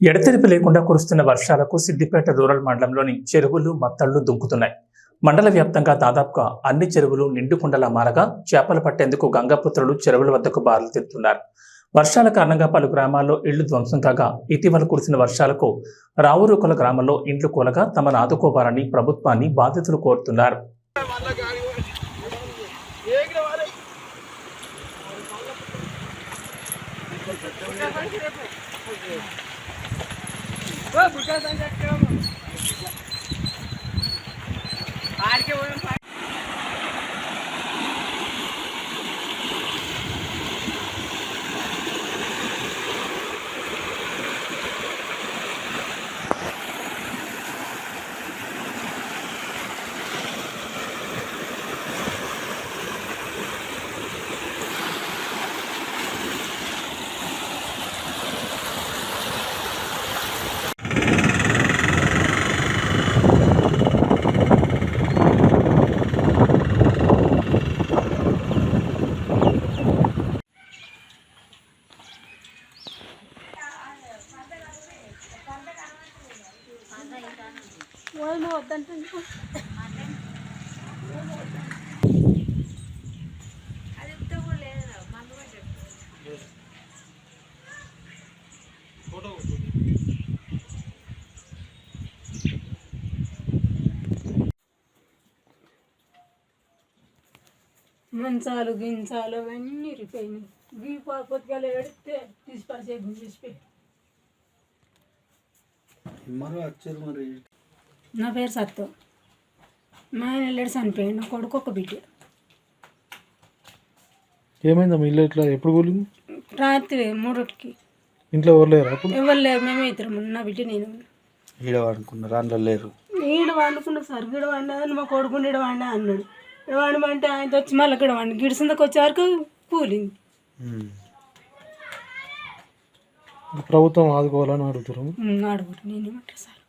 ఎడతెరిపి లేకుండా కురుస్తున్న వర్షాలకు సిద్దిపేట రూరల్ మండలంలోని చెరువులు మత్తళ్లు దుంకుతున్నాయి. మండల వ్యాప్తంగా దాదాపుగా అన్ని చెరువులు నిండుకుండలా మారగా చేపలు పట్టేందుకు గంగపుత్రులు చెరువుల వద్దకు బారులు తీరుతున్నారు. వర్షాల కారణంగా పలు గ్రామాల్లో ఇళ్లు ధ్వంసం కాగా ఇటీవల కురిసిన వర్షాలకు రావురుకొల గ్రామంలో ఇండ్లు కూలగా తమను ఆదుకోవాలని ప్రభుత్వాన్ని బాధితులు కోరుతున్నారు. మంచాలు గించాలు అవన్నీ ఇరిపోయినాయి. పొద్దుగాల ఎడితే తీసిపరిచే గుంజేసిపోయి. నా పేరు సత్తు. మా ఆయన వెళ్ళాడు చనిపోయాడు. నా కొడుకు ఒక బిడ్డ. ఏమైందమ్మా ఇల్లు ఇట్లా ఎప్పుడు కూలింది? రాత్రి 3కి. ఇంట్లో ఎవరు లేరు? ఎవరు లేరు, మేమే ఇద్దరం. నా బిడ్డ నేను. ఈడ వండుకున్నారు, అందులో లేరు. ఈడ వండుకున్నా సార్. గిడ వండదని మా కొడుకుని ఈడ వండా అన్నాడు. వండమంటే ఆయన వచ్చి మళ్ళీ ఇక్కడ వండి గిడిసిందకి వచ్చే వరకు కూలింది. ప్రభుత్వం ఆదుకోవాలని అడుగుతారు. అడుగుతారు. నేనేమంటారు సార్.